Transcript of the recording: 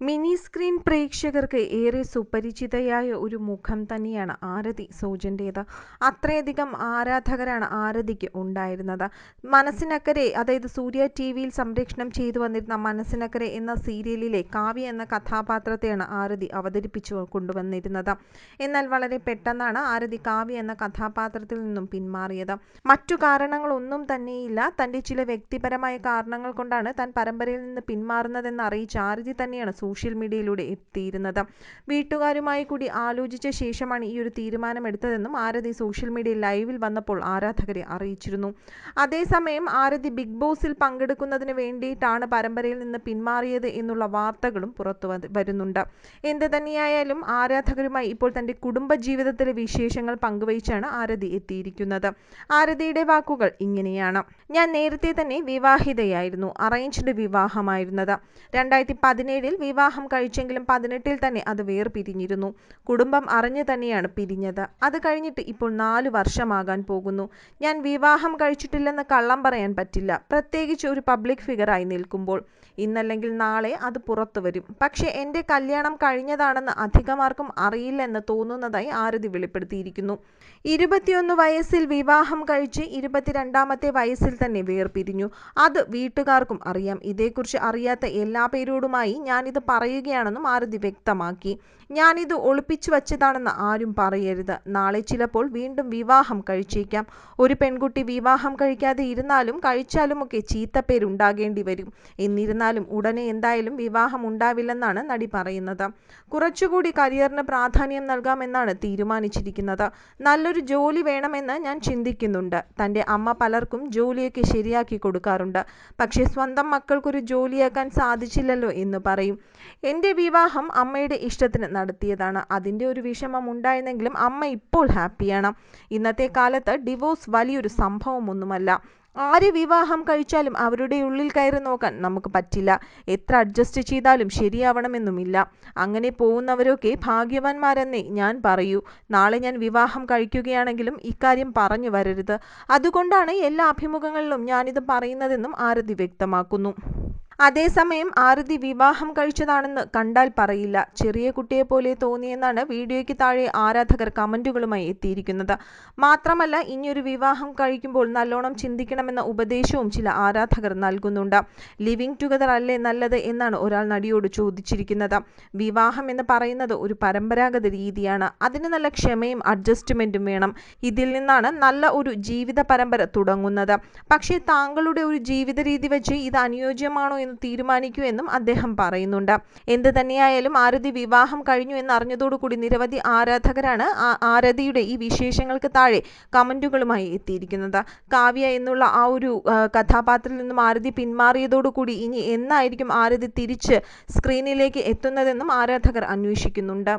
Mini screen പ്രേക്ഷകർക്ക് ഏറെ സുപരിചിതയായ ഒരു മുഖം തന്നെയാണ് ആരതി സോജൻ്റേത്. അത്രയധികം ആരാധകരാണ് ആരതിക്ക് ഉണ്ടായിരുന്നത്. മനസ്സിനക്കരെ, അതായത് സൂര്യ TV-യിൽ സംപ്രേഷണം ചെയ്തു വന്നിരുന്ന മനസ്സിനക്കരെ എന്ന സീരിയലിലെ കാവ്യ എന്ന കഥാപാത്രത്തെയാണ് ആരതി അവതരിപ്പിച്ചു കൊണ്ടുവന്നിരുന്നത്. എന്നാൽ വളരെ പെട്ടെന്നാണ് ആരതി കാവ്യ എന്ന കഥാപാത്രത്തിൽ നിന്നും പിന്മാറിയത്. മറ്റു കാരണങ്ങളൊന്നും തന്നെയില്ല. തൻ്റെ ചില വ്യക്തിപരമായ കാരണങ്ങൾ കൊണ്ടാണ് താൻ പരമ്പരയിൽ നിന്ന് പിന്മാറുന്നതെന്ന് അറിയിച്ച ആരതി തന്നെയാണ് സോഷ്യൽ മീഡിയയിലൂടെ എത്തിയിരുന്നത്. വീട്ടുകാരുമായി കൂടി ആലോചിച്ച ശേഷമാണ് ഈ ഒരു തീരുമാനമെടുത്തതെന്നും ആരതി സോഷ്യൽ മീഡിയ ലൈവിൽ വന്നപ്പോൾ ആരാധകരെ അറിയിച്ചിരുന്നു. അതേസമയം ആരതി ബിഗ് ബോസിൽ പങ്കെടുക്കുന്നതിന് വേണ്ടിയിട്ടാണ് പരമ്പരയിൽ നിന്ന് പിന്മാറിയത് എന്നുള്ള വാർത്തകളും പുറത്തു വരുന്നുണ്ട്. എന്ത് തന്നെയായാലും ആരാധകരുമായി ഇപ്പോൾ തൻ്റെ കുടുംബജീവിതത്തിലെ വിശേഷങ്ങൾ പങ്കുവച്ചാണ് ആരതി എത്തിയിരിക്കുന്നത്. ആരതിയുടെ വാക്കുകൾ ഇങ്ങനെയാണ്: ഞാൻ നേരത്തെ തന്നെ വിവാഹിതയായിരുന്നു. അറേഞ്ച്ഡ് വിവാഹമായിരുന്നത്. 2017-ൽ വിവാഹം കഴിച്ചെങ്കിലും 2018-ൽ തന്നെ അത് വേർപിരിഞ്ഞിരുന്നു. കുടുംബം അറിഞ്ഞു തന്നെയാണ് പിരിഞ്ഞത്. അത് കഴിഞ്ഞിട്ട് ഇപ്പോൾ 4 വർഷമാകാൻ പോകുന്നു. ഞാൻ വിവാഹം കഴിച്ചിട്ടില്ലെന്ന് കള്ളം പറയാൻ പറ്റില്ല, പ്രത്യേകിച്ച് ഒരു പബ്ലിക് ഫിഗറായി നിൽക്കുമ്പോൾ. ഇന്നല്ലെങ്കിൽ നാളെ അത് പുറത്തു വരും. പക്ഷേ എൻ്റെ കല്യാണം കഴിഞ്ഞതാണെന്ന് അധികമാർക്കും അറിയില്ലെന്ന് തോന്നുന്നതായി ആരതി വെളിപ്പെടുത്തിയിരിക്കുന്നു. 21 വയസ്സിൽ വിവാഹം കഴിച്ച് 22ാമത്തെ വയസ്സിൽ തന്നെ വേർപിരിഞ്ഞു. അത് വീട്ടുകാർക്കും അറിയാം. ഇതേക്കുറിച്ച് അറിയാത്ത എല്ലാ പേരോടുമായി ഞാനിത് പറയുകയാണെന്നും ആരതി വ്യക്തമാക്കി. ഞാനിത് ഒളിപ്പിച്ചു വച്ചതാണെന്ന് ആരും പറയരുത്. നാളെ ചിലപ്പോൾ വീണ്ടും വിവാഹം കഴിച്ചേക്കാം. ഒരു പെൺകുട്ടി വിവാഹം കഴിക്കാതെ ഇരുന്നാലും കഴിച്ചാലുമൊക്കെ ചീത്തപ്പേരുണ്ടാകേണ്ടി വരും. എന്നിരുന്നാലും ഉടനെ എന്തായാലും വിവാഹം ഉണ്ടാവില്ലെന്നാണ് നടി പറയുന്നത്. കുറച്ചുകൂടി കരിയറിന് പ്രാധാന്യം നൽകാമെന്നാണ് തീരുമാനിച്ചിരിക്കുന്നത്. നല്ലൊരു ജോലി വേണമെന്ന് ഞാൻ ചിന്തിക്കുന്നുണ്ട്. തൻ്റെ അമ്മ പലർക്കും ജോലിയൊക്കെ ശരിയാക്കി കൊടുക്കാറുണ്ട്. പക്ഷേ സ്വന്തം മക്കൾക്കൊരു ജോലിയാക്കാൻ സാധിച്ചില്ലല്ലോ എന്ന് പറയും. എൻ്റെ വിവാഹം അമ്മയുടെ ഇഷ്ടത്തിന് നടത്തിയതാണ്. അതിൻ്റെ ഒരു വിഷമം ഉണ്ടായിരുന്നെങ്കിലും അമ്മ ഇപ്പോൾ ഹാപ്പിയാണ്. ഇന്നത്തെ കാലത്ത് ഡിവോഴ്സ് വലിയൊരു സംഭവമൊന്നുമല്ല. ആര് വിവാഹം കഴിച്ചാലും അവരുടെ ഉള്ളിൽ കയറി നോക്കാൻ നമുക്ക് പറ്റില്ല. എത്ര അഡ്ജസ്റ്റ് ചെയ്താലും ശരിയാവണമെന്നുമില്ല. അങ്ങനെ പോകുന്നവരൊക്കെ ഭാഗ്യവാന്മാരെന്നേ ഞാൻ പറയൂ. നാളെ ഞാൻ വിവാഹം കഴിക്കുകയാണെങ്കിലും ഇക്കാര്യം പറഞ്ഞു വരരുത്. അതുകൊണ്ടാണ് എല്ലാ അഭിമുഖങ്ങളിലും ഞാനിത് പറയുന്നതെന്നും ആരതി വ്യക്തമാക്കുന്നു. അതേസമയം ആരതി വിവാഹം കഴിച്ചതാണെന്ന് കണ്ടാൽ പറയില്ല, ചെറിയ കുട്ടിയെപ്പോലെ തോന്നിയെന്നാണ് വീഡിയോയ്ക്ക് താഴെ ആരാധകർ കമന്റുകളുമായി എത്തിയിരിക്കുന്നത്. മാത്രമല്ല, ഇനിയൊരു വിവാഹം കഴിക്കുമ്പോൾ നല്ലോണം ചിന്തിക്കണമെന്ന ഉപദേശവും ചില ആരാധകർ നൽകുന്നുണ്ട്. ലിവിങ് ടുഗദർ അല്ലേ നല്ലത് എന്നാണ് ഒരാൾ നടിയോട് ചോദിച്ചിരിക്കുന്നത്. വിവാഹം എന്ന് പറയുന്നത് ഒരു പരമ്പരാഗത രീതിയാണ്. അതിന് നല്ല ക്ഷമയും അഡ്ജസ്റ്റ്മെന്റും വേണം. ഇതിൽ നിന്നാണ് നല്ല ഒരു ജീവിത പരമ്പര തുടങ്ങുന്നത്. പക്ഷേ താങ്കളുടെ ഒരു ജീവിത രീതി വെച്ച് ഇത് അനുയോജ്യമാണോ എന്ന് തീരുമാനിക്കൂ എന്നും അദ്ദേഹം പറയുന്നുണ്ട്. എന്ത് തന്നെയായാലും ആരതി വിവാഹം കഴിഞ്ഞു എന്നറിഞ്ഞതോടുകൂടി നിരവധി ആരാധകരാണ് ആരതിയുടെ ഈ വിശേഷങ്ങൾക്ക് താഴെ കമന്റുകളുമായി എത്തിയിരിക്കുന്നത്. കാവ്യ എന്നുള്ള ആ ഒരു കഥാപാത്രത്തിൽ നിന്നും ആരതി പിന്മാറിയതോടുകൂടി ഇനി എന്നായിരിക്കും ആരതി തിരിച്ച് സ്ക്രീനിലേക്ക് എത്തുന്നതെന്നും ആരാധകർ അന്വേഷിക്കുന്നുണ്ട്.